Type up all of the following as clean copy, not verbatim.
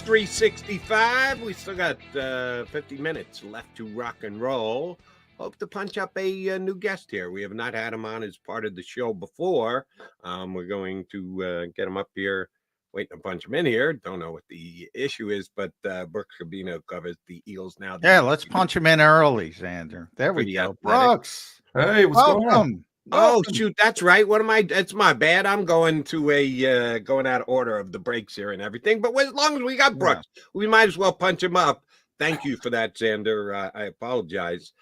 365. We still got 50 minutes left to rock and roll. Hope to punch up a new guest here. We have not had him on as part of the show before. We're going to get him up here, waiting to punch him in here. Don't know what the issue is, but Brooks Kubena covers the Eagles now. Yeah, let's punch him in early, Xander. There we go. Brooks. Hey, what's going on? Oh, shoot, that's right. What am I? That's my bad. I'm going to a going out of order of the breaks here and everything. But as long as we got Brooks, we might as well punch him up. Thank you for that, Xander. I apologize.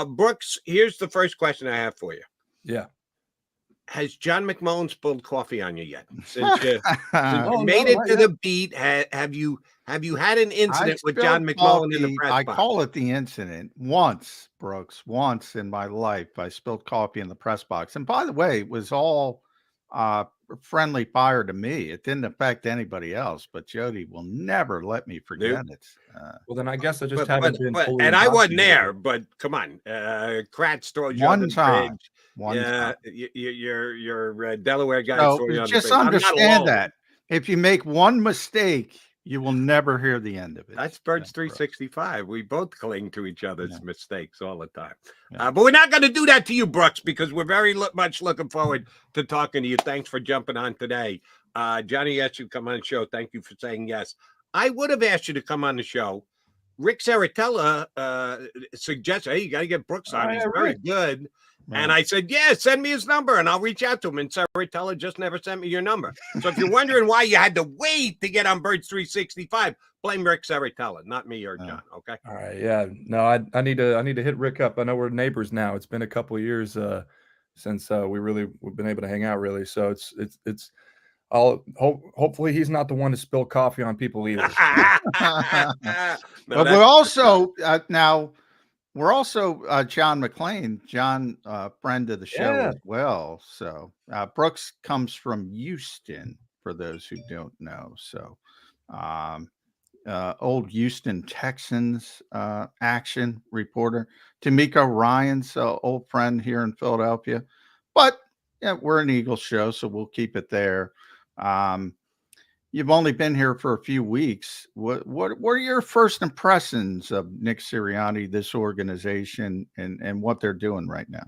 Brooks, here's the first question I have for you. Yeah. Has John McMullen spilled coffee on you yet? Since you made it to the beat, have you had an incident with John McMullen in the press box? I call it the incident once, Brooks. Once in my life, I spilled coffee in the press box. And by the way, it was all friendly fire to me. It didn't affect anybody else. But Jody will never let me forget it. Well, then I guess I just haven't been fully and I wasn't there. But come on, Kratz throws you one time. Your Delaware guy. So just understand that if you make one mistake, you will never hear the end of it. That's Birds 365. We both cling to each other's mistakes all the time. But we're not going to do that to you, Brooks, because we're very much looking forward to talking to you. Thanks for jumping on today. Johnny asked you to come on the show. Thank you for saying yes. I would have asked you to come on the show. Rick Saratella suggested, hey, you got to get Brooks on. He's very good. And I said, yeah, send me his number and I'll reach out to him. And Saratella just never sent me your number. So if you're wondering why you had to wait to get on Birds 365, blame Rick Saratella, not me or John. Okay. All right. Yeah. No, I need to hit Rick up. I know we're neighbors now. It's been a couple of years since we've been able to hang out really. So hopefully he's not the one to spill coffee on people either. But we're also we're also John McClain, John, friend of the show as well. So Brooks comes from Houston, for those who don't know. So old Houston Texans action reporter. Tamika Ryan's old friend here in Philadelphia. But we're an Eagles show, so we'll keep it there. You've only been here for a few weeks. What are your first impressions of Nick Sirianni, this organization, and what they're doing right now?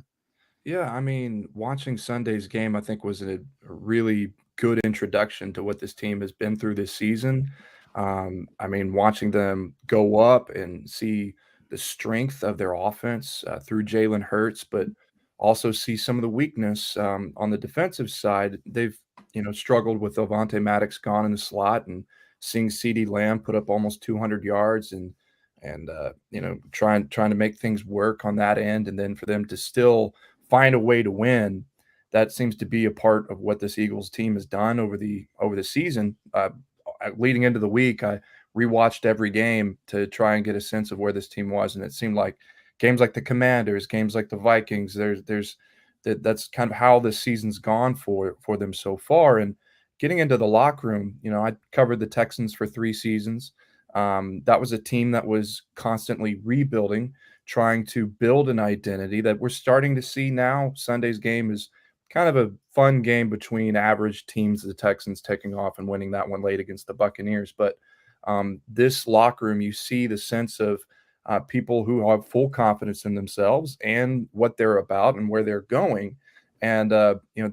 Yeah, I mean, watching Sunday's game, I think, was a really good introduction to what this team has been through this season. I mean, watching them go up and see the strength of their offense through Jalen Hurts, but also see some of the weakness on the defensive side. They've struggled with Avonte Maddox gone in the slot, and seeing CeeDee Lamb put up almost 200 yards and trying to make things work on that end. And then for them to still find a way to win, that seems to be a part of what this Eagles team has done over the season. Leading into the week, I rewatched every game to try and get a sense of where this team was. And it seemed like games like the Commanders, games like the Vikings, that's kind of how this season's gone for them so far. And getting into the locker room, I covered the Texans for 3 seasons. That was a team that was constantly rebuilding, trying to build an identity that we're starting to see now. Sunday's game is kind of a fun game between average teams, the Texans taking off and winning that one late against the Buccaneers. But this locker room, you see the sense of people who have full confidence in themselves and what they're about and where they're going. And,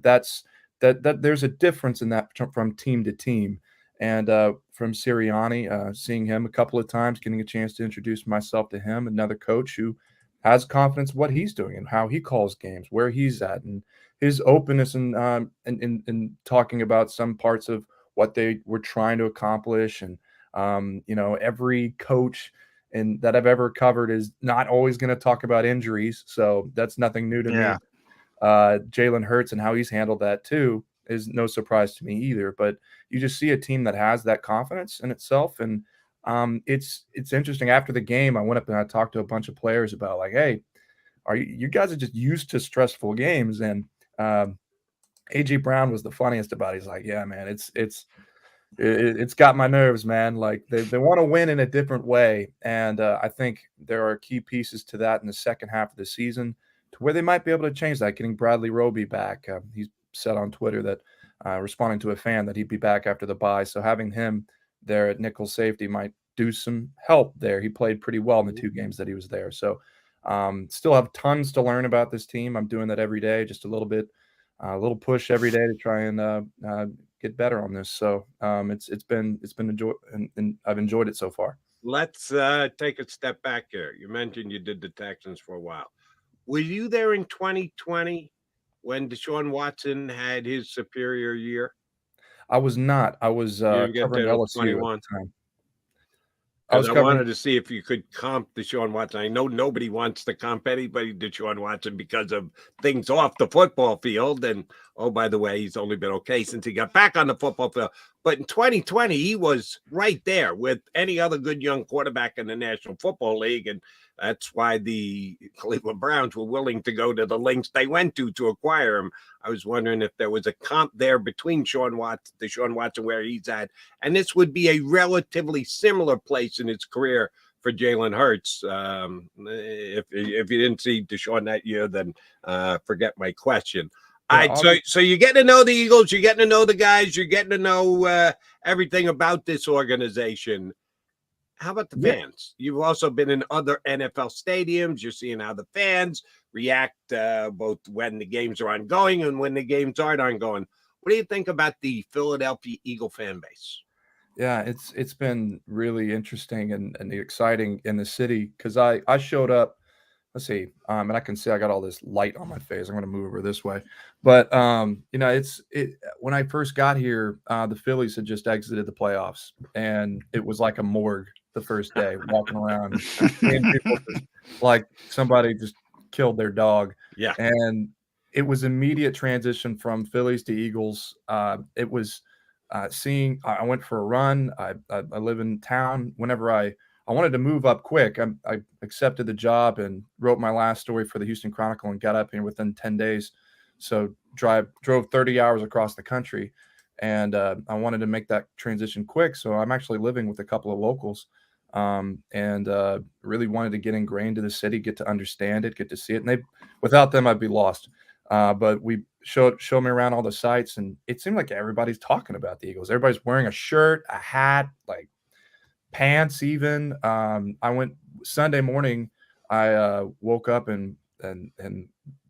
that's there's a difference in that from team to team. And from Sirianni, seeing him a couple of times, getting a chance to introduce myself to him, another coach who has confidence in what he's doing and how he calls games, where he's at, and his openness in talking about some parts of what they were trying to accomplish. And, every coach that I've ever covered is not always going to talk about injuries. So that's nothing new to me. Jalen Hurts and how he's handled that too is no surprise to me either. But you just see a team that has that confidence in itself. And it's interesting. After the game, I went up and I talked to a bunch of players about like, hey, you guys are just used to stressful games. And A.J. Brown was the funniest about it. He's like, yeah, man, it's got my nerves, man. Like they want to win in a different way. And I think there are key pieces to that in the second half of the season to where they might be able to change that. Getting Bradley Roby back. He's said on Twitter that responding to a fan that he'd be back after the bye. So having him there at nickel safety might do some help there. He played pretty well in the 2 games that he was there. So still have tons to learn about this team. I'm doing that every day, just a little bit, a little push every day to try and get better on this. So it's been and I've enjoyed it so far. Let's take a step back here. You mentioned you did the Texans for a while. Were you there in 2020 when Deshaun Watson had his superior year? I was not. I was You didn't get covering there till LSU at 21. the time. I was covering. wanted to see if you could comp Deshaun Watson. I know nobody wants to comp anybody to Deshaun Watson because of things off the football field. And, oh, by the way, he's only been okay since he got back on the football field. But in 2020, he was right there with any other good young quarterback in the National Football League. And that's why the Cleveland Browns were willing to go to the lengths they went to acquire him. I was wondering if there was a comp there between Deshaun Watson, where he's at, and this would be a relatively similar place in his career for Jalen Hurts. If you didn't see Deshaun that year, then forget my question. Yeah, All right, so you're getting to know the Eagles, you're getting to know the guys, you're getting to know everything about this organization. How about the fans? You've also been in other NFL stadiums. You're seeing how the fans react both when the games are ongoing and when the games aren't ongoing. What do you think about the Philadelphia Eagle fan base? Yeah, it's been really interesting and exciting in the city because I showed up. Let's see, and I can see I got all this light on my face. I'm going to move over this way, but when I first got here, the Phillies had just exited the playoffs, and it was like a morgue the first day, walking around, seeing people like somebody just killed their dog. Yeah, and it was immediate transition from Phillies to Eagles. It was seeing. I went for a run. I live in town. Whenever I wanted to move up quick. I accepted the job and wrote my last story for the Houston Chronicle and got up here within 10 days. So drove 30 hours across the country, and I wanted to make that transition quick. So I'm actually living with a couple of locals, and really wanted to get ingrained to the city, get to understand it, get to see it. And without them, I'd be lost. But we showed me around all the sites, and it seemed like everybody's talking about the Eagles. Everybody's wearing a shirt, a hat, like pants even. I went Sunday morning. I woke up and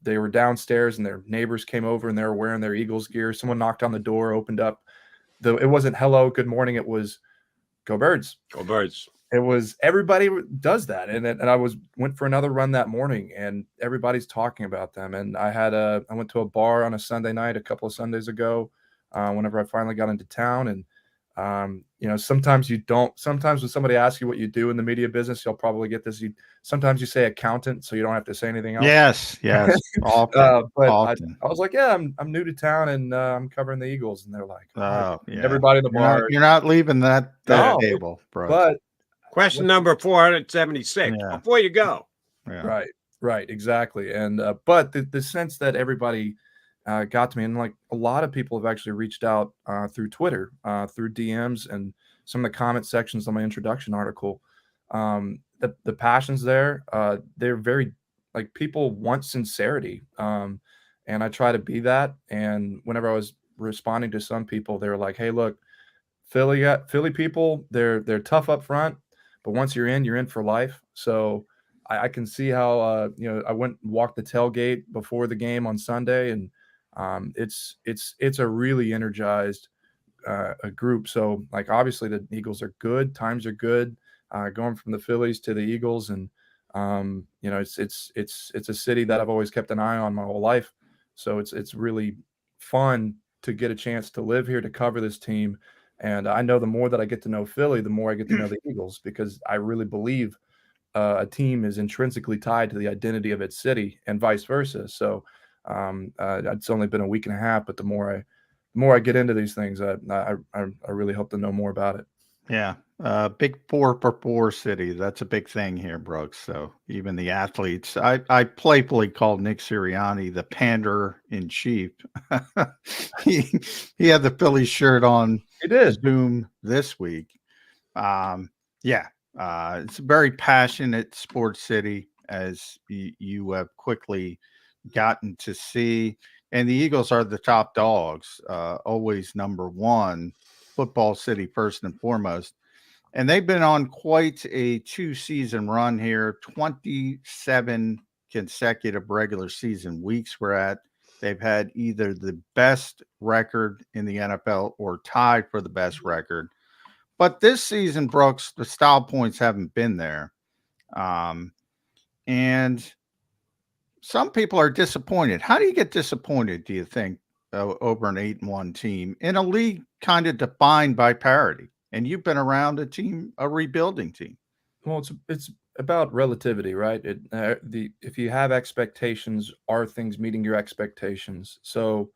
they were downstairs, and their neighbors came over and they were wearing their Eagles gear. Someone knocked on the door, opened up. It wasn't hello, good morning. It was go Birds. Go Birds. It was everybody does that, and I went for another run that morning, and everybody's talking about them. And I went to a bar on a Sunday night a couple of Sundays ago, whenever I finally got into town, and sometimes you don't. Sometimes when somebody asks you what you do in the media business, you'll probably get this. Sometimes you say accountant, so you don't have to say anything else. Yes. Often, but often. I was like, yeah, I'm new to town, and I'm covering the Eagles, and they're like, Oh, yeah. Everybody in the bar. You're not leaving that No, table, bro. But question number 476. Yeah. Before you go, right, exactly. And but the sense that everybody got to me, and like a lot of people have actually reached out through Twitter, through DMs, and some of the comment sections on my introduction article. The passion's there. They're very, like, people want sincerity, and I try to be that. And whenever I was responding to some people, they were like, "Hey, look, Philly people, they're tough up front, but once you're in for life." So I can see how I went and walked the tailgate before the game on Sunday, and it's a really energized a group. So, like, obviously the Eagles are good, times are good, going from the Phillies to the Eagles, and it's a city that I've always kept an eye on my whole life. So it's really fun to get a chance to live here, to cover this team. And I know the more that I get to know Philly, the more I get to know the Eagles, because I really believe a team is intrinsically tied to the identity of its city, and vice versa. So it's only been a week and a half, but the more I get into these things, I really hope to know more about it. Yeah. Big 4-for-4 city. That's a big thing here, Brooks. So even the athletes, I playfully called Nick Sirianni the pander in chief. he had the Phillies shirt on. He did. Zoom this week. It's a very passionate sports city, as you have quickly gotten to see. And the Eagles are the top dogs, always number one. football city first and foremost. And they've been on quite a 2-season run here, 27 consecutive regular season weeks we're at. They've had either the best record in the NFL or tied for the best record. But this season, Brooks, the style points haven't been there. And some people are disappointed. How do you get disappointed, do you think, over an 8-1 team in a league kind of defined by parity? And you've been around a rebuilding team. Well, it's about relativity, right? If you have expectations, are things meeting your expectations? So,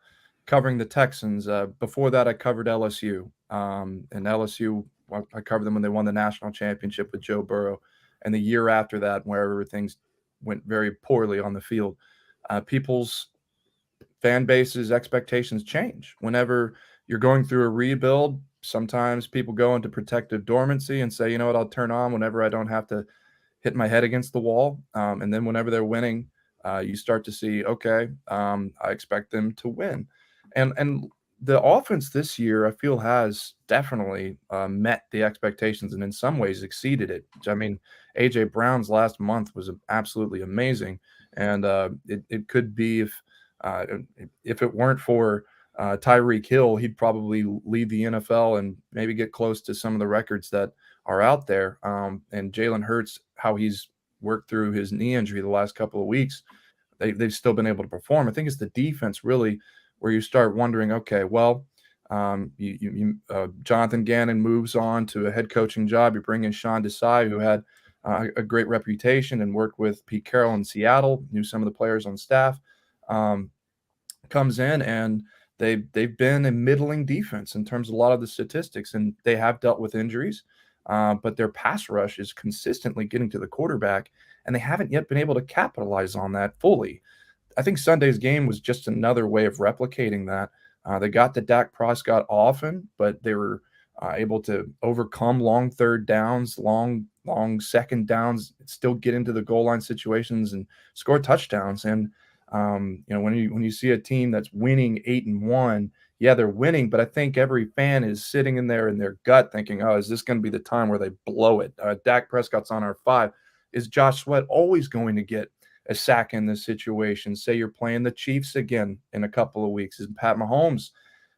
covering the Texans, before that, I covered LSU, and LSU, I covered them when they won the national championship with Joe Burrow, and the year after that, where everything went very poorly on the field. People's fan base's expectations change whenever you're going through a rebuild. Sometimes people go into protective dormancy and say, you know what, I'll turn on whenever I don't have to hit my head against the wall. And then whenever they're winning, you start to see, okay, I expect them to win. And the offense this year, I feel, has definitely met the expectations and in some ways exceeded it. I mean, A.J. Brown's last month was absolutely amazing. And it could be if it weren't for Tyreek Hill, he'd probably lead the NFL and maybe get close to some of the records that are out there. And Jalen Hurts, how he's worked through his knee injury the last couple of weeks, they've still been able to perform. I think it's the defense really where you start wondering, okay, well, Jonathan Gannon moves on to a head coaching job. You bring in Sean Desai, who had a great reputation and worked with Pete Carroll in Seattle, knew some of the players on staff, comes in, and they've been a middling defense in terms of a lot of the statistics, and they have dealt with injuries, but their pass rush is consistently getting to the quarterback, and they haven't yet been able to capitalize on that fully. I think Sunday's game was just another way of replicating that. They got to Dak Prescott often, but they were able to overcome long third downs, long second downs, still get into the goal line situations and score touchdowns. And when you see a team that's winning 8-1, yeah, they're winning, but I think every fan is sitting in there in their gut thinking, oh, is this going to be the time where they blow it? Dak Prescott's on our 5. Is Josh Sweat always going to get a sack in this situation? Say you're playing the Chiefs again in a couple of weeks. Is Pat Mahomes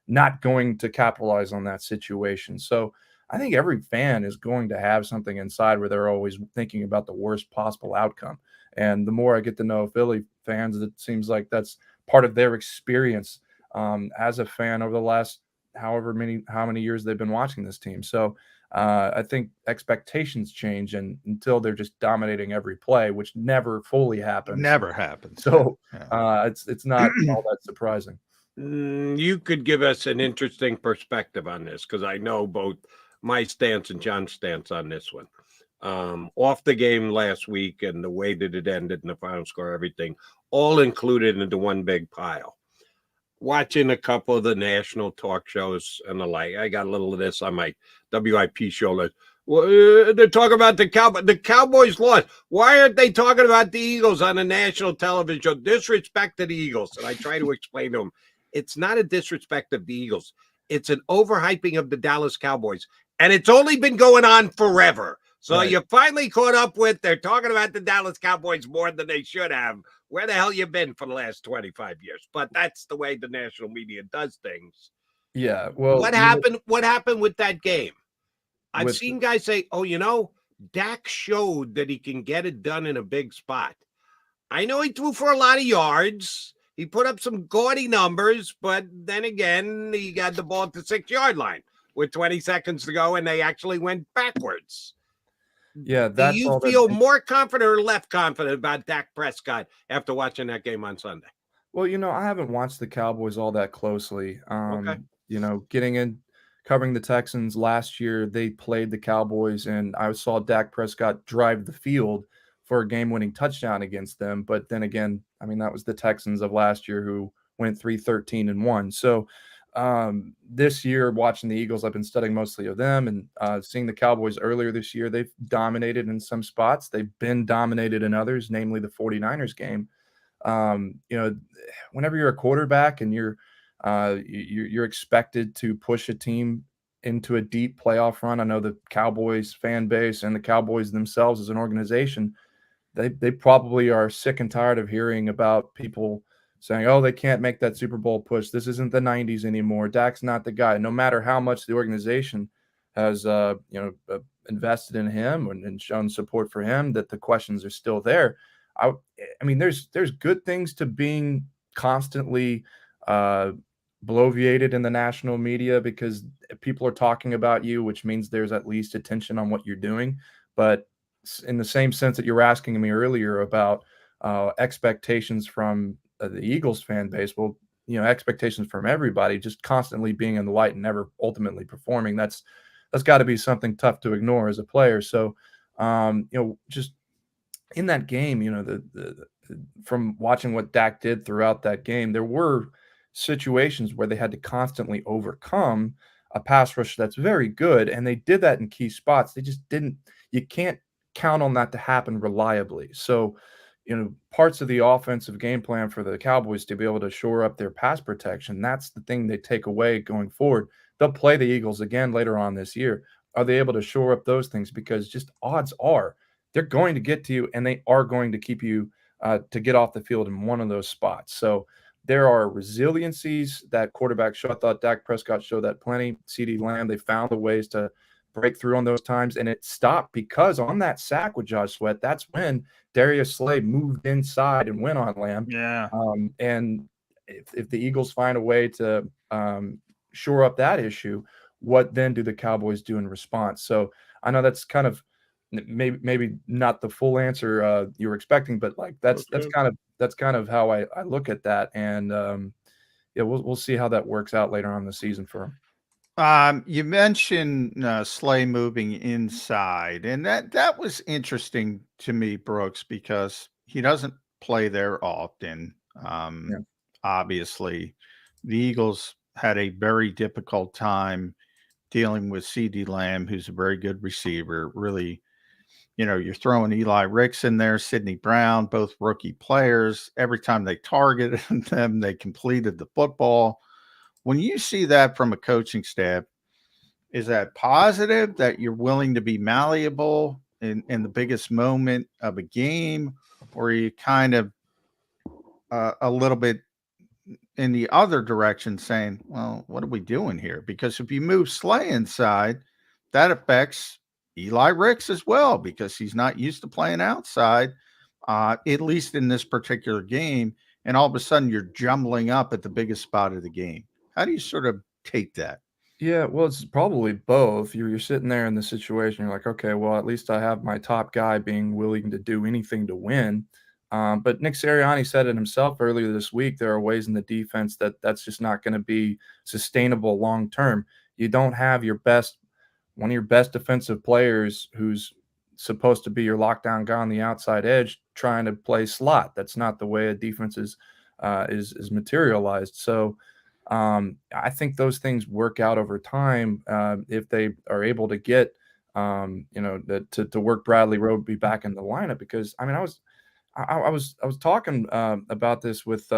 not going to capitalize on that situation? So I think every fan is going to have something inside where they're always thinking about the worst possible outcome. And the more I get to know Philly fans, it seems like that's part of their experience as a fan over the last how many years they've been watching this team. So I think expectations change, and until they're just dominating every play, which never fully happens. Never happens. So Yeah. it's not all that surprising. You could give us an interesting perspective on this, because I know both my stance and John's stance on this one. Off the game last week and the way that it ended and the final score, everything, all included into one big pile. Watching a couple of the national talk shows and the like, I got a little of this on my WIP show. Well, they're talking about the Cowboys. The Cowboys lost. Why aren't they talking about the Eagles on a national television show? Disrespect to the Eagles. And I try to explain to them, it's not a disrespect of the Eagles. It's an overhyping of the Dallas Cowboys. And it's only been going on forever. So Right. you finally caught up with, they're talking about the Dallas Cowboys more than they should have. Where the hell you been for the last 25 years? But that's the way the national media does things. Yeah. Well, What happened? What happened with that game? I've with- seen guys say, oh, Dak showed that he can get it done in a big spot. I know he threw for a lot of yards. He put up some gaudy numbers, but then again, he got the ball at the 6-yard line with 20 seconds to go, and they actually went backwards. Yeah, Do that's you all feel that. more confident or less confident about Dak Prescott after watching that game on Sunday? Well, I haven't watched the Cowboys all that closely. Okay. Getting in, covering the Texans last year, they played the Cowboys, and I saw Dak Prescott drive the field for a game-winning touchdown against them. But then again, I mean, that was the Texans of last year who went 3-13-1. So this year, watching the Eagles, I've been studying mostly of them, and seeing the Cowboys earlier this year, they've dominated in some spots. They've been dominated in others, namely the 49ers game. Whenever you're a quarterback and you're expected to push a team into a deep playoff run. I know the Cowboys fan base and the Cowboys themselves as an organization, they probably are sick and tired of hearing about people saying, "Oh, they can't make that Super Bowl push. This isn't the '90s anymore. Dak's not the guy." No matter how much the organization has, invested in him and shown support for him, that the questions are still there. I, I mean, there's good things to being constantly uh, bloviated in the national media because people are talking about you, which means there's at least attention on what you're doing. But in the same sense that you were asking me earlier about expectations from the Eagles fan base, well, expectations from everybody, just constantly being in the light and never ultimately performing. That's got to be something tough to ignore as a player. So, just in that game, from watching what Dak did throughout that game, there were situations where they had to constantly overcome a pass rush that's very good, and they did that in key spots. They just didn't. You can't count on that to happen reliably. So, parts of the offensive game plan for the Cowboys to be able to shore up their pass protection, that's the thing they take away going forward. They'll play the Eagles again later on this year. Are they able to shore up those things? Because just odds are they're going to get to you, and they are going to keep you to get off the field in one of those spots. So there are resiliencies that quarterbacks show. I thought Dak Prescott showed that plenty. CeeDee Lamb, they found the ways to break through on those times, and it stopped because on that sack with Josh Sweat, that's when Darius Slay moved inside and went on Lamb. Yeah. And if the Eagles find a way to shore up that issue, what then do the Cowboys do in response? So I know that's kind of maybe not the full answer you were expecting, but like that's kind of how I look at that, and we'll see how that works out later on in the season for him. You mentioned Slay moving inside, and that was interesting to me, Brooks, because he doesn't play there often. Obviously, the Eagles had a very difficult time dealing with CeeDee Lamb, who's a very good receiver. Really, you're throwing Eli Ricks in there, Sidney Brown, both rookie players. Every time they targeted them, they completed the football. When you see that from a coaching staff, is that positive that you're willing to be malleable in the biggest moment of a game, or are you kind of a little bit in the other direction saying, well, what are we doing here? Because if you move Slay inside, that affects Eli Ricks as well, because he's not used to playing outside, at least in this particular game. And all of a sudden you're jumbling up at the biggest spot of the game. How do you sort of take that? Yeah, well, it's probably both. You're sitting there in the situation. You're like, okay, well, at least I have my top guy being willing to do anything to win. But Nick Sirianni said it himself earlier this week. There are ways in the defense that's just not going to be sustainable long term. You don't have one of your best defensive players who's supposed to be your lockdown guy on the outside edge trying to play slot. That's not the way a defense is materialized. So I think those things work out over time if they are able to get to work Bradley Roby back in the lineup. Because I mean, I was talking about this with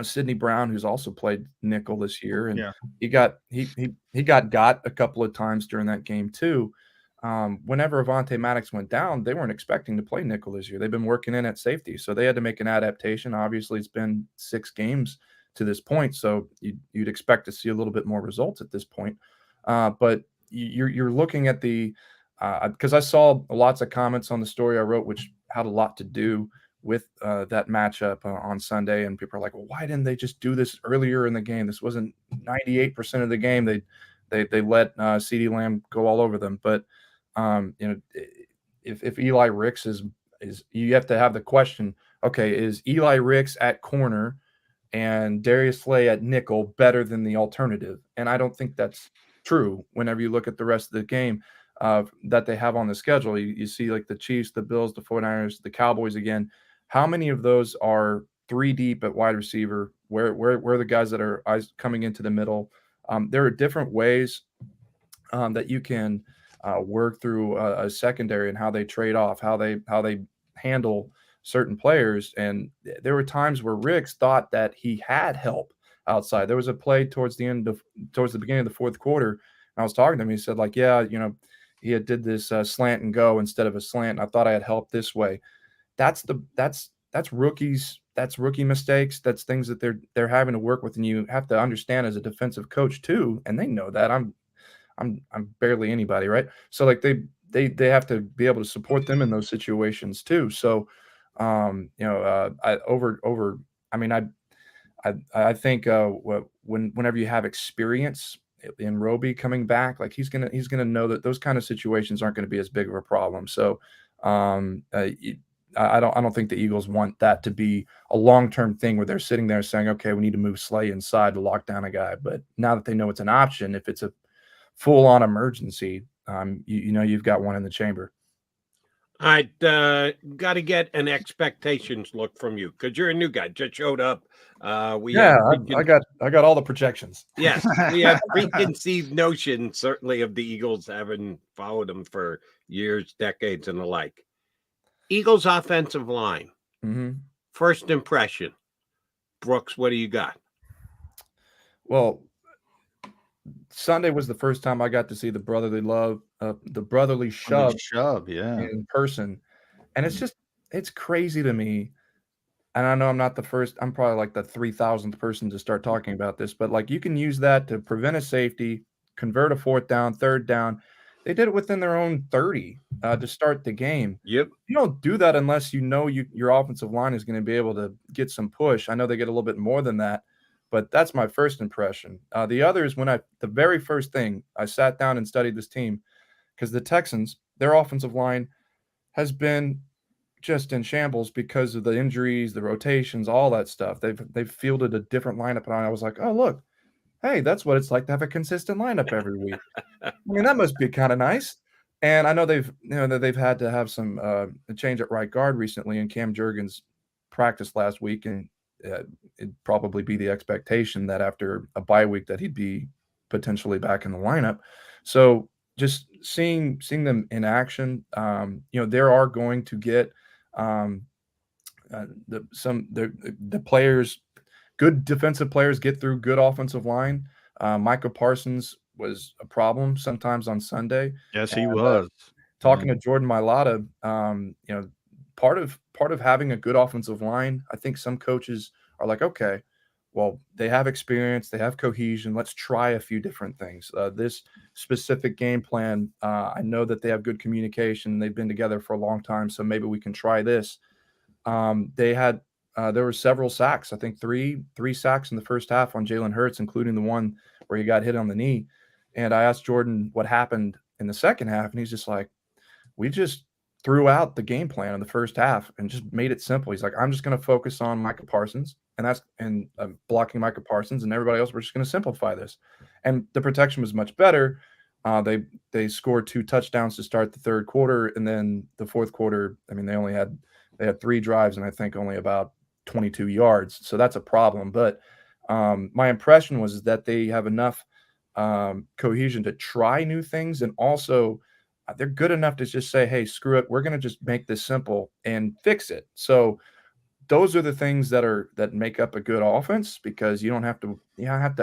Sidney Brown, who's also played nickel this year, and he got a couple of times during that game too. Whenever Avonte Maddox went down, they weren't expecting to play nickel this year. They've been working in at safety, so they had to make an adaptation. Obviously, it's been 6 games to this point, so you'd expect to see a little bit more results at this point. But you're looking at the because I saw lots of comments on the story I wrote, which had a lot to do with that matchup on Sunday, and people are like, "Well, why didn't they just do this earlier in the game? This wasn't 98% of the game. They let CeeDee Lamb go all over them." But if Eli Ricks is you have to have the question: okay, is Eli Ricks at corner and Darius Slay at nickel better than the alternative? And I don't think that's true whenever you look at the rest of the game that they have on the schedule. You see like the Chiefs, the Bills, the 49ers, the Cowboys again. How many of those are 3 deep at wide receiver? Where are the guys that are coming into the middle? There are different ways that you can work through a secondary and how they trade off, how they handle certain players. And there were times where Ricks thought that he had help outside. There was a play towards the beginning of the fourth quarter. And I was talking to him. He said, like, yeah, he had did this slant and go instead of a slant. And I thought I had helped this way. That's rookies. That's rookie mistakes. That's things that they're having to work with, and you have to understand as a defensive coach too. And they know that I'm barely anybody, right? So like they have to be able to support them in those situations too. So, I think whenever you have experience in Roby coming back, like he's gonna know that those kind of situations aren't going to be as big of a problem. So, I don't think the Eagles want that to be a long-term thing where they're sitting there saying, okay, we need to move Slay inside to lock down a guy. But now that they know it's an option, if it's a full-on emergency, you've got one in the chamber. I got to get an expectations look from you because you're a new guy, just showed up. I got all the projections. Yes, we have preconceived notions, certainly, of the Eagles, having followed them for years, decades, and the like. Eagles offensive line. First impression. Brooks, what do you got? Well, Sunday was the first time I got to see the brotherly love, the brotherly shove, in person. And it's crazy to me. And I know I'm not the first, I'm probably like the 3,000th person to start talking about this, but like you can use that to prevent a safety, convert a fourth down, third down. They did it within their own 30 to start the game. Yep. You don't do that unless you know your offensive line is going to be able to get some push. I know they get a little bit more than that, but that's my first impression. The other is the very first thing I sat down and studied this team, because the Texans, their offensive line has been just in shambles because of the injuries, the rotations, all that stuff. They've fielded a different lineup, and I was like, oh look, hey, that's what it's like to have a consistent lineup every week. I mean, that must be kind of nice. And I know they've had to have some a change at right guard recently, and Cam Jurgens practiced last week, and it'd probably be the expectation that after a bye week that he'd be potentially back in the lineup. So just seeing them in action, there are going to get the players, good defensive players get through good offensive line. Micah Parsons was a problem sometimes on Sunday. Yes, he was. Talking to Jordan Mailata, part of having a good offensive line, I think some coaches are like, okay, well, they have experience, they have cohesion. Let's try a few different things. This specific game plan, I know that they have good communication. They've been together for a long time, so maybe we can try this. There were several sacks. I think three sacks in the first half on Jalen Hurts, including the one where he got hit on the knee. And I asked Jordan what happened in the second half, and he's just like, we just threw out the game plan in the first half and just made it simple. He's like, I'm just going to focus on Micah Parsons, and blocking Micah Parsons, and everybody else, we're just going to simplify this. And the protection was much better. They scored 2 touchdowns to start the third quarter, and then the fourth quarter, I mean, they had 3 drives and I think only about 22 yards. So that's a problem. But my impression was that they have enough cohesion to try new things, and also they're good enough to just say, hey, screw it, we're going to just make this simple and fix it. So those are the things that make up a good offense, because you don't have to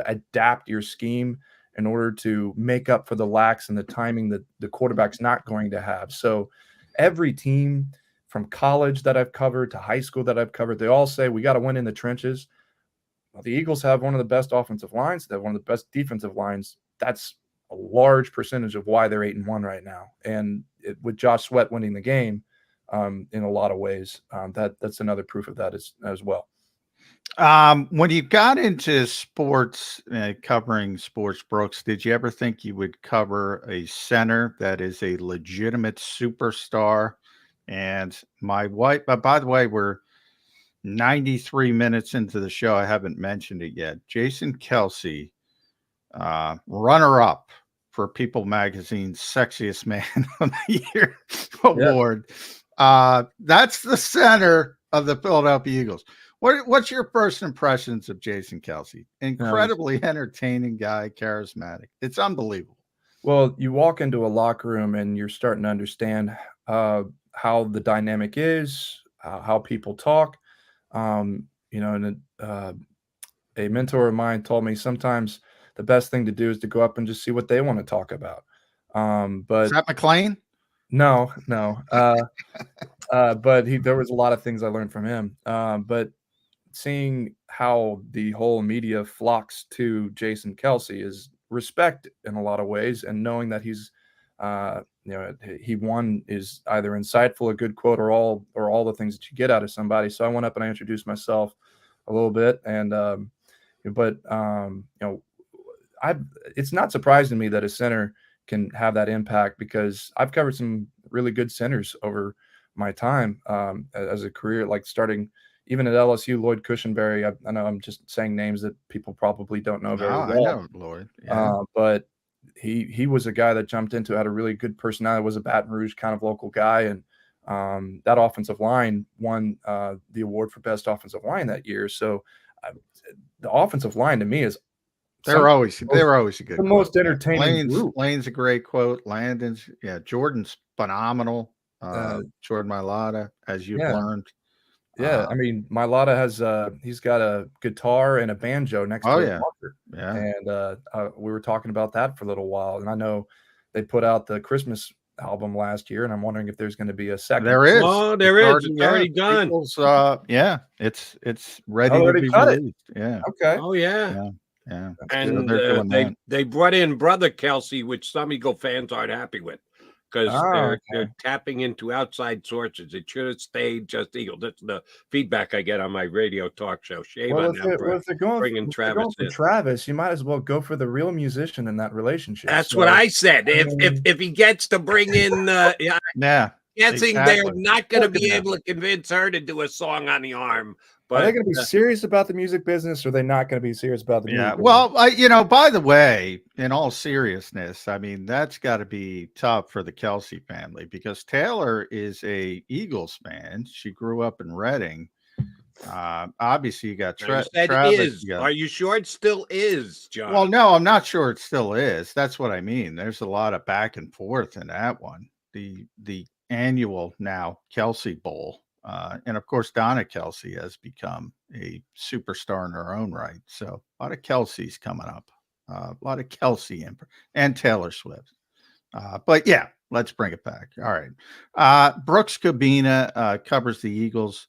adapt your scheme in order to make up for the lacks and the timing that the quarterback's not going to have. So every team from college that I've covered to high school that I've covered, they all say we got to win in the trenches. Well, the Eagles have one of the best offensive lines. They have one of the best defensive lines. That's a large percentage of why they're 8-1 right now. And with Josh Sweat winning the game in a lot of ways, that's another proof of that as well. When you got into sports, covering sports, Brooks, did you ever think you would cover a center that is a legitimate superstar? And my wife, but by the way, we're 93 minutes into the show. I haven't mentioned it yet. Jason Kelsey, runner-up for People Magazine's Sexiest Man of the Year award. That's the center of the Philadelphia Eagles. What's your first impressions of Jason Kelsey? Incredibly entertaining guy, charismatic. It's unbelievable. Well, you walk into a locker room and you're starting to understand how the dynamic is, how people talk. a mentor of mine told me sometimes the best thing to do is to go up and just see what they want to talk about. Is But that McLean? no, no. But there was a lot of things I learned from him. But seeing how the whole media flocks to Jason Kelsey is respect in a lot of ways, and knowing that he's, he one is either insightful, a good quote, or all the things that you get out of somebody. So I went up and I introduced myself a little bit, and it's not surprising to me that a center can have that impact, because I've covered some really good centers over my time as a career, like starting even at LSU, Lloyd Cushenberry. I know I'm just saying names that people probably don't know very well. I know Lloyd. Yeah. But he was a guy that jumped into, had a really good personality, was a Baton Rouge kind of local guy, and that offensive line won the award for best offensive line that year. So the offensive line to me is They're always a good. The most entertaining group. Lane's a great quote. Landon's, Jordan's phenomenal. Jordan Mailata, as you've learned. Yeah, I mean, Mailata has he's got a guitar and a banjo next to his locker. Yeah. And we were talking about that for a little while, and I know they put out the Christmas album last year, and I'm wondering if there's going to be a second. There is. Oh, there is. It's already done. It's ready to be released. Yeah. Okay. Oh yeah. Yeah. And they brought in Brother Kelsey, which some Eagle fans aren't happy with, because they're tapping into outside sources. It should have stayed just Eagle. That's the feedback I get on my radio talk show. Shame on them for bringing Travis in. Travis, you might as well go for the real musician in that relationship. That's what I said. If he gets to bring in, guessing they're not going to be able to convince her to do a song on the arm. But are they going to be serious about the music business, or are they not going to be serious about the music business? Well, by the way, in all seriousness, I mean, that's got to be tough for the Kelsey family, because Taylor is a Eagles fan. She grew up in Reading. Obviously, you got Travis. Are you sure it still is, John? Well, no, I'm not sure it still is. That's what I mean. There's a lot of back and forth in that one. The annual now Kelsey Bowl. And of course, Donna Kelsey has become a superstar in her own right. So a lot of Kelseys coming up, a lot of Kelsey and Taylor Swift. But yeah, let's bring it back. All right. Brooks Kubena covers the Eagles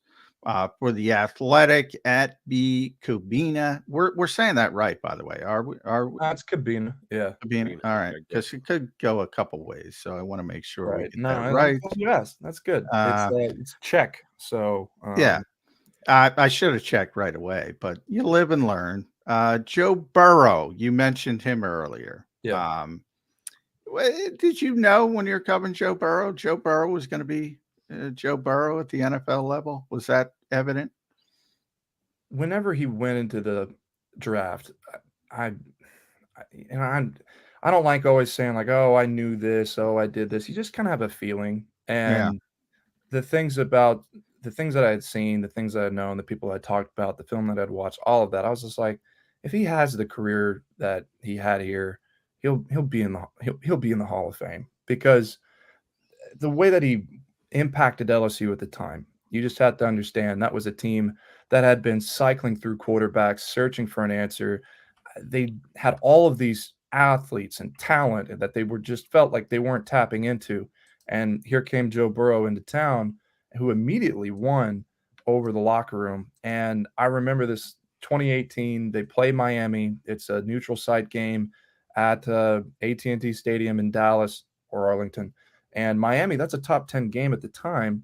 for The Athletic at B Kubena. We're saying that right, by the way. Are we? That's Kubena. Yeah. Kubena. All right. Because it could go a couple ways. So I want to make sure we get that right. Yes, that's good. It's check. So I should have checked right away, but you live and learn. Joe Burrow, you mentioned him earlier. Yeah. Did you know when you're covering Joe Burrow was going to be Joe Burrow at the NFL level? Was that evident? Whenever he went into the draft, I don't like always saying like, oh, I knew this, oh, I did this. You just kind of have a feeling. And the things that I had seen, the things that I had known, the people I talked about, the film that I'd watched, all of that, I was just like, if he has the career that he had here, he'll be in the Hall of Fame, because the way that he impacted LSU at the time, you just had to understand that was a team that had been cycling through quarterbacks, searching for an answer. They had all of these athletes and talent that they were just felt like they weren't tapping into. And here came Joe Burrow into town, who immediately won over the locker room. And I remember this 2018, they play Miami. It's a neutral site game at AT&T Stadium in Dallas or Arlington. And Miami, that's a top 10 game at the time.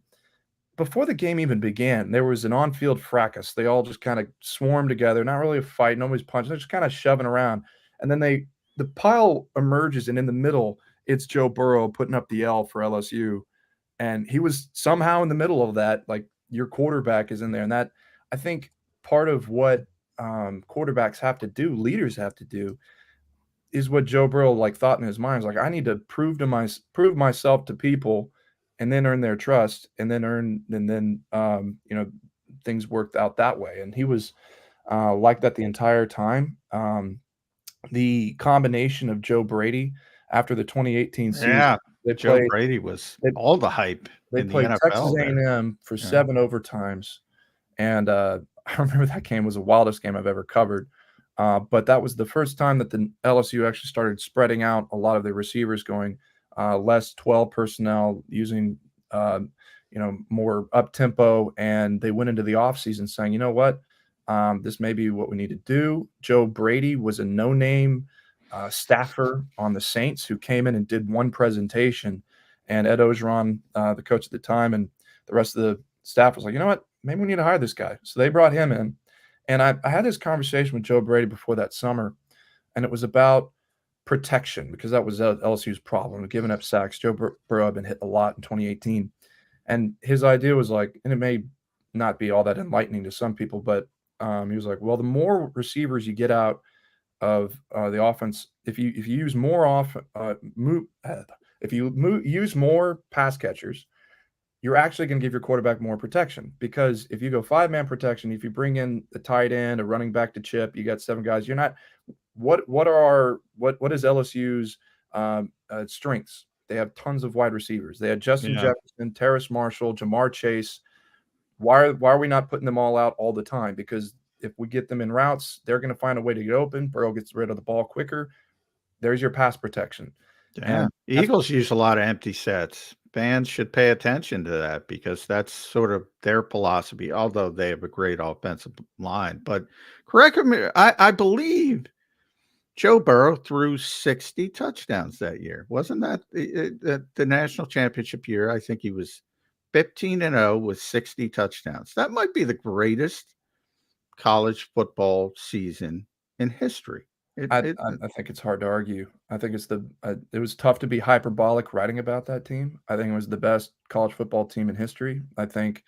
Before the game even began, there was an on-field fracas. They all just kind of swarmed together, not really a fight, nobody's punching, they're just kind of shoving around. And then the pile emerges, and in the middle, it's Joe Burrow putting up the L for LSU. And he was somehow in the middle of that, like your quarterback is in there. And that, I think, part of what quarterbacks have to do, leaders have to do, is what Joe Burrow thought in his mind. Like, I need to prove myself to people, and then earn their trust, and then things worked out that way. And he was like that the entire time. The combination of Joe Brady after the 2018 season, Brady was all the hype. They played the NFL Texas A&M for 7 overtimes, and I remember that game was the wildest game I've ever covered. But that was the first time that the LSU actually started spreading out a lot of their receivers, going less 12 personnel, using more up tempo, and they went into the offseason saying, you know what, this may be what we need to do. Joe Brady was a no-name staffer on the Saints who came in and did one presentation, and Ed Ogeron, the coach at the time, and the rest of the staff was like, you know what, maybe we need to hire this guy. So they brought him in, and I had this conversation with Joe Brady before that summer, and it was about protection, because that was LSU's problem, giving up sacks. Joe Burrow had been hit a lot in 2018, and his idea was like, and it may not be all that enlightening to some people, but he was like, well, the more receivers you get out of the offense, if you use more use more pass catchers, you're actually going to give your quarterback more protection. Because if you go 5-man protection, if you bring in a tight end, a running back to chip, you got 7 guys. You're not. What is LSU's strengths? They have tons of wide receivers. They had Justin Jefferson, Terrace Marshall, Jamar Chase. Why are we not putting them all out all the time? Because if we get them in routes, they're going to find a way to get open. Burrow gets rid of the ball quicker. There's your pass protection. Yeah, And Eagles use a lot of empty sets. Fans should pay attention to that, because that's sort of their philosophy, although they have a great offensive line. But correct me, I believe Joe Burrow threw 60 touchdowns that year. Wasn't that the national championship year? I think he was 15-0 with 60 touchdowns. That might be the greatest college football season in history. I think it's hard to argue. I think it's it was tough to be hyperbolic writing about that team. I think it was the best college football team in history. I think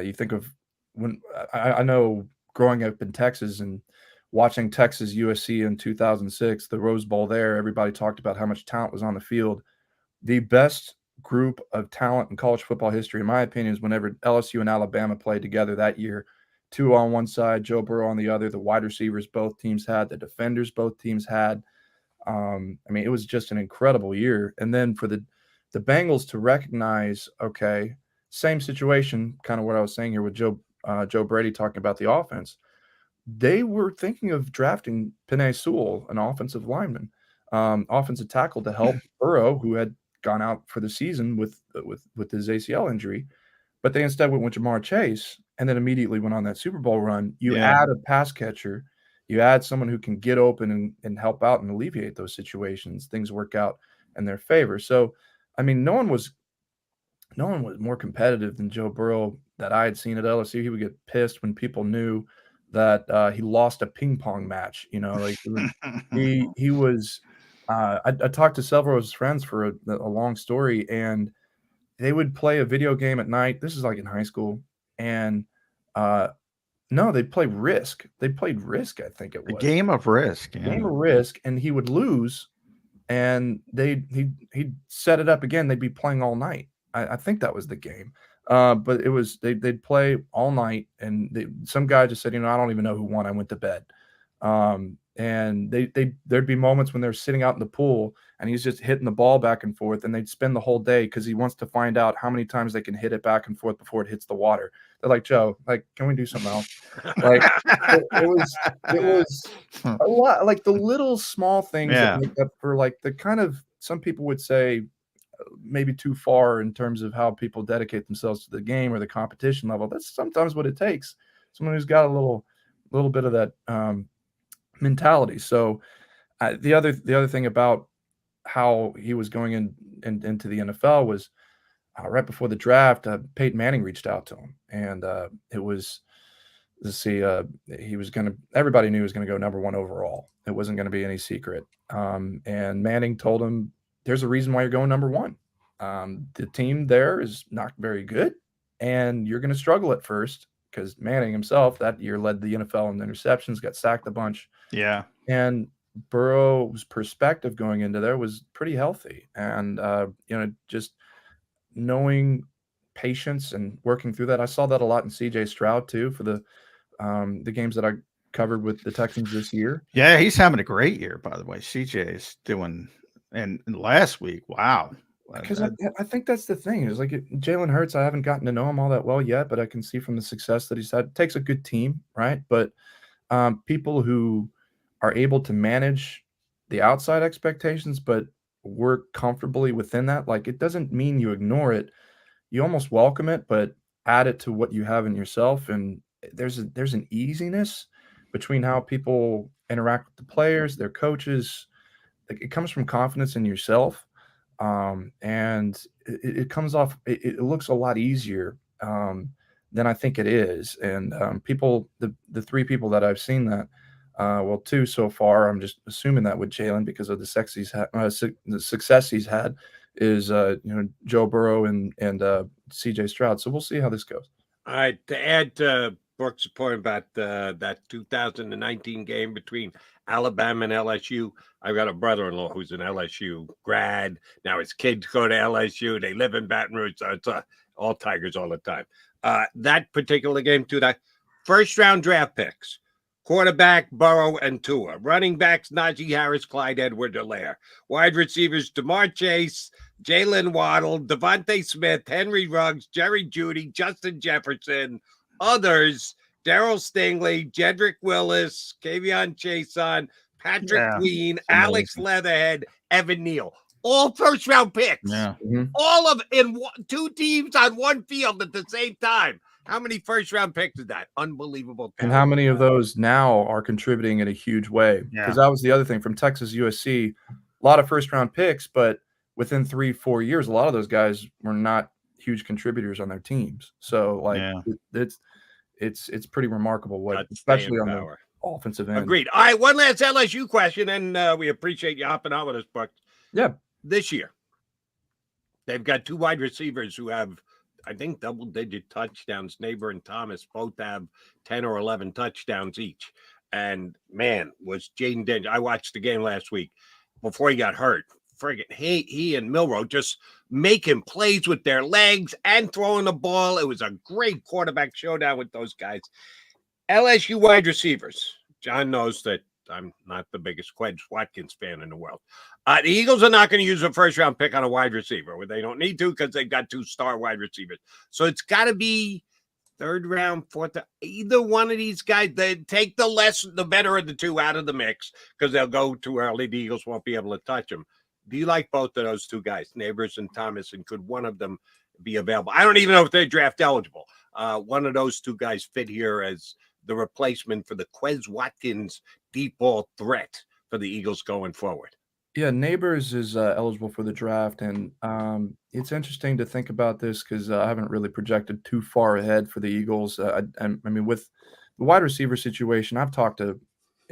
you think of when I know growing up in Texas and watching Texas USC in 2006, the Rose Bowl there, everybody talked about how much talent was on the field. The best group of talent in college football history, in my opinion, is whenever LSU and Alabama played together that year. 2 on one side, Joe Burrow on the other, the wide receivers both teams had, the defenders both teams had. I mean, it was just an incredible year. And then for the Bengals to recognize, okay, same situation, kind of what I was saying here with Joe Brady talking about the offense. They were thinking of drafting Penei Sewell, an offensive lineman, offensive tackle, to help Burrow, who had gone out for the season with his ACL injury. But they instead went with Jamar Chase, and then immediately went on that Super Bowl run. You add a pass catcher, you add someone who can get open and help out and alleviate those situations. Things work out in their favor. So, I mean, no one was more competitive than Joe Burrow that I had seen at LSU. He would get pissed when people knew that he lost a ping pong match. Like he was. I talked to several of his friends for a long story, and they would play a video game at night. This is like in high school. And no, they'd play Risk. They played Risk, I think it was. A game of Risk. Yeah. Game of Risk, and he would lose, and he'd set it up again. They'd be playing all night. I think that was the game. But it was they'd play all night, and some guy just said, I don't even know who won. I went to bed. And there'd be moments when they're sitting out in the pool and he's just hitting the ball back and forth, and they'd spend the whole day because he wants to find out how many times they can hit it back and forth before it hits the water. They're like, Joe, like, can we do something else? Like it was a lot, like the little small things that make up for, like, the kind of, some people would say maybe too far in terms of how people dedicate themselves to the game or the competition level. That's sometimes what it takes. Someone who's got a little bit of that mentality. So the other thing about how he was going into the NFL was right before the draft, Peyton Manning reached out to him, and it was, he was going to, everybody knew he was going to go number 1 overall. It wasn't going to be any secret. And Manning told him, there's a reason why you're going number 1. The team there is not very good, and you're going to struggle at first, because Manning himself that year led the NFL in interceptions, got sacked a bunch. Yeah. And Burrow's perspective going into there was pretty healthy. And, just knowing patience and working through that. I saw that a lot in CJ Stroud too, for the games that I covered with the Texans this year. Yeah, he's having a great year, by the way. CJ is doing, and last week, wow. Because I think that's the thing. Is like Jalen Hurts, I haven't gotten to know him all that well yet, but I can see from the success that he's had. It takes a good team, right? But people who are able to manage the outside expectations, but work comfortably within that. Like, it doesn't mean you ignore it. You almost welcome it, but add it to what you have in yourself. And there's an easiness between how people interact with the players, their coaches. Like, it comes from confidence in yourself. And it comes off, it looks a lot easier than I think it is. And people, the three people that I've seen that, well, two so far, I'm just assuming that with Jalen because of the success he's had, is Joe Burrow and CJ Stroud. So we'll see how this goes. All right, to add to Brooks' point about that 2019 game between Alabama and LSU, I've got a brother-in-law who's an LSU grad. Now his kids go to LSU. They live in Baton Rouge, so it's all Tigers all the time. That particular game, too, that first-round draft picks, quarterback Burrow and Tua, running backs Najee Harris, Clyde Edwards-Helaire, wide receivers DeMar Chase, Jalen Waddle, Devontae Smith, Henry Ruggs, Jerry Jeudy, Justin Jefferson, others, Darryl Stingley, Jedrick Willis, Kavion Chason, Patrick Queen, Alex Leatherhead, Evan Neal. All first-round picks. Yeah. All of in two teams on one field at the same time. How many first-round picks is that? Unbelievable. And how many of those now are contributing in a huge way? Because that was the other thing from Texas USC, a lot of first-round picks, but within 3-4 years, a lot of those guys were not huge contributors on their teams. So, like, it's pretty remarkable what, especially on the offensive end. Agreed. All right, one last LSU question, and we appreciate you hopping on with us, Buck. Yeah. This year, they've got two wide receivers who have, I think, double-digit touchdowns. Neighbor and Thomas both have 10 or 11 touchdowns each. And, man, was Jaden Daniels. I watched the game last week before he got hurt. Friggin' he and Milroe just making plays with their legs and throwing the ball. It was a great quarterback showdown with those guys. LSU wide receivers. John knows that I'm not the biggest Quez Watkins fan in the world. The Eagles are not going to use a first-round pick on a wide receiver. They don't need to because they've got two star wide receivers. So it's got to be third round, fourth. Either one of these guys, they take the better of the two out of the mix because they'll go too early. The Eagles won't be able to touch them. Do you like both of those two guys, Neighbors and Thomas, and could one of them be available? I don't even know if they're draft eligible. One of those two guys fit here as the replacement for the Quez Watkins deep ball threat for the Eagles going forward. Yeah, Neighbors is eligible for the draft, and it's interesting to think about this because I haven't really projected too far ahead for the Eagles. I mean, with the wide receiver situation, I've talked to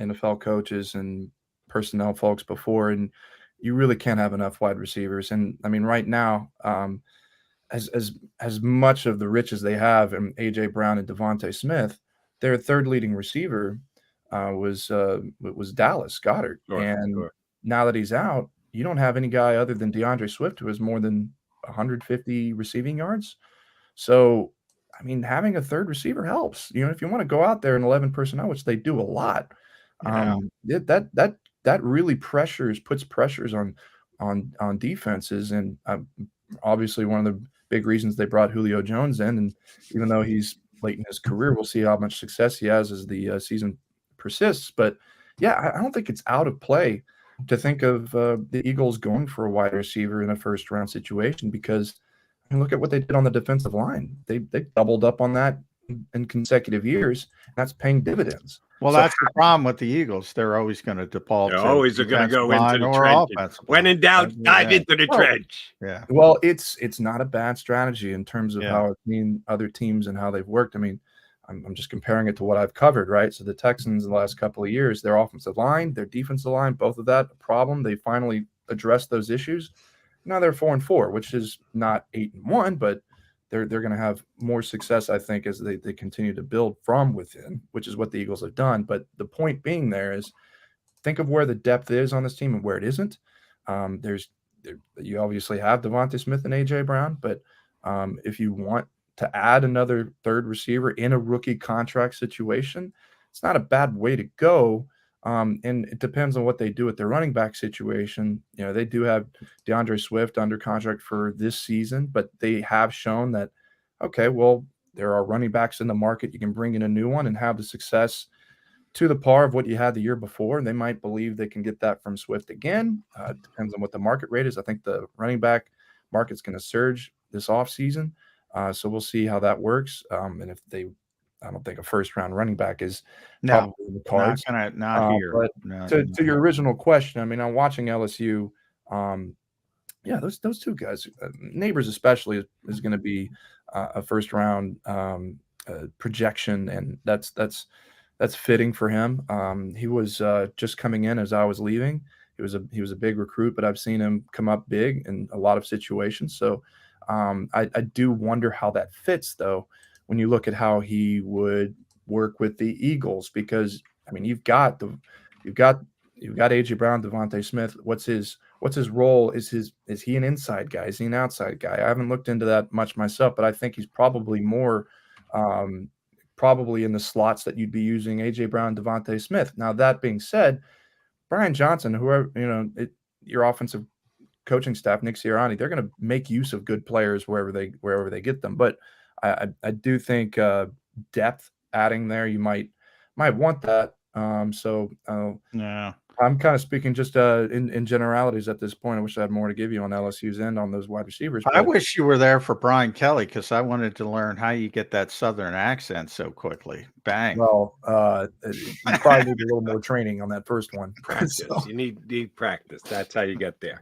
NFL coaches and personnel folks before, and you really can't have enough wide receivers. And I mean, right now, as much of the riches they have in A.J. Brown and Devontae Smith, their third leading receiver was Dallas Goedert. Now that he's out, you don't have any guy other than DeAndre Swift who has more than 150 receiving yards. So, I mean, having a third receiver helps. You know, if you want to go out there in 11 personnel, which they do a lot, that really puts pressures on defenses. And obviously, one of the big reasons they brought Julio Jones in, and even though he's late in his career, we'll see how much success he has as the season persists. But yeah, I don't think it's out of play to think of the Eagles going for a wide receiver in a first round situation, because I mean, look at what they did on the defensive line. They doubled up on that in consecutive years. And that's paying dividends. Well, that's the problem with the Eagles. They're always going to default. They're always going to go into the trench. When in doubt, dive into the trench. Yeah. Well, it's not a bad strategy in terms of how I've seen other teams and how they've worked. I mean, I'm just comparing it to what I've covered, right? So the Texans in the last couple of years, their offensive line, their defensive line, both of that, a problem. They finally addressed those issues. Now they're 4-4, which is not 8-1, but they're going to have more success, I think, as they continue to build from within, which is what the Eagles have done. But the point being there is, think of where the depth is on this team and where it isn't. You obviously have Devontae Smith and A.J. Brown, but if you want to add another third receiver in a rookie contract situation, it's not a bad way to go. And it depends on what they do with their running back situation. You know, they do have DeAndre Swift under contract for this season, but they have shown that, okay, well, there are running backs in the market. You can bring in a new one and have the success to the par of what you had the year before. They might believe they can get that from Swift again. It depends on what the market rate is. I think the running back market's going to surge this offseason. So we'll see how that works. And if I don't think a first-round running back is probably in the cards. Not here. But No, to your original question, I mean, I'm watching LSU. Yeah, those two guys, Neighbors especially, is going to be a first-round projection, and that's fitting for him. He was just coming in as I was leaving. He was a big recruit, but I've seen him come up big in a lot of situations. So I do wonder how that fits, though, when you look at how he would work with the Eagles, because I mean you've got AJ Brown, Devontae Smith. What's his role? Is he an inside guy? Is he an outside guy? I haven't looked into that much myself, but I think he's probably more probably in the slots that you'd be using AJ Brown, Devontae Smith. Now that being said, Brian Johnson, whoever your offensive coaching staff, Nick Sirianni, they're going to make use of good players wherever they get them. But I do think depth adding there, you might want that. Yeah. I'm kind of speaking just in generalities at this point. I wish I had more to give you on LSU's end on those wide receivers. I wish you were there for Brian Kelly, because I wanted to learn how you get that Southern accent so quickly. Bang. Well, you probably need a little more training on that first one. Practice. So. You need practice. That's how you get there.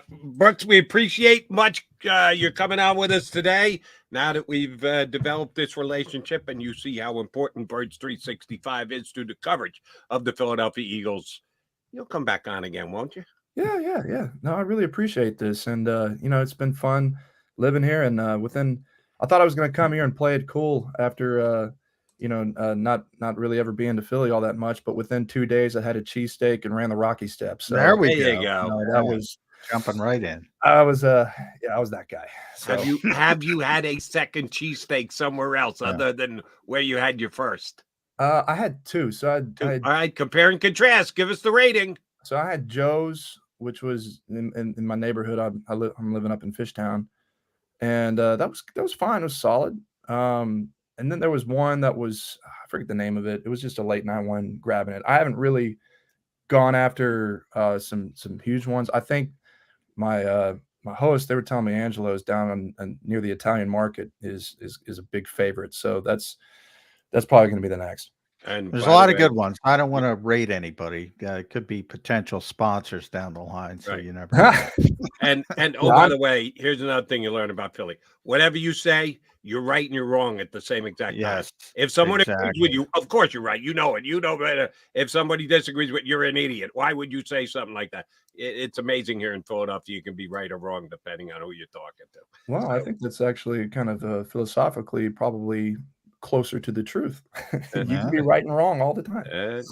Brooks, we appreciate much you're coming on with us today. Now that we've developed this relationship and you see how important Birds 365 is to the coverage of the Philadelphia Eagles, you'll come back on again, won't you? Yeah. No, I really appreciate this. And, it's been fun living here. And I thought I was going to come here and play it cool after, not really ever being to Philly all that much. But within 2 days, I had a cheesesteak and ran the Rocky Steps. So there we go. That was jumping right in. I was that guy. So. Have you had a second cheesesteak somewhere else other than where you had your first? I had two. So all right, compare and contrast. Give us the rating. So I had Joe's, which was in my neighborhood. I'm living up in Fishtown, and that was fine. It was solid. And then there was one that was, I forget the name of it. It was just a late night one, grabbing it. I haven't really gone after some huge ones. I think my host, they were telling me Angelo's down on near the Italian market is a big favorite. So that's probably going to be the next. And there's a lot of good ones. I don't want to rate anybody. It could be potential sponsors down the line, so you never know. and by the way, here's another thing you learn about Philly. Whatever you say, you're right and you're wrong at the same exact time. If someone agrees with you, of course you're right. You know it. You know better. If somebody disagrees with you, you're an idiot. Why would you say something like that? It's amazing here in Philadelphia. You can be right or wrong depending on who you're talking to. Well, I think that's actually kind of philosophically probably closer to the truth. You can be right and wrong all the time.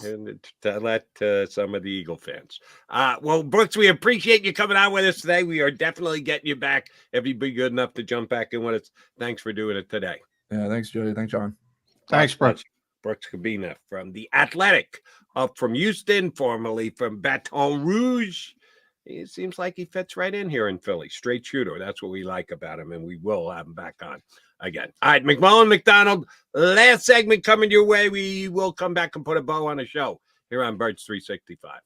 And tell that to some of the Eagle fans. Well, Brooks, we appreciate you coming on with us today. We are definitely getting you back if you'd be good enough to jump back in with us. Thanks for doing it today. Yeah, thanks, Jody. Thanks, John. Thanks, Brooks. Brooks Kubena from The Athletic, up from Houston, formerly from Baton Rouge. It seems like he fits right in here in Philly. Straight shooter. That's what we like about him, and we will have him back on again. All right, McMullen, McDonald, last segment coming your way. We will come back and put a bow on a show here on Birds 365.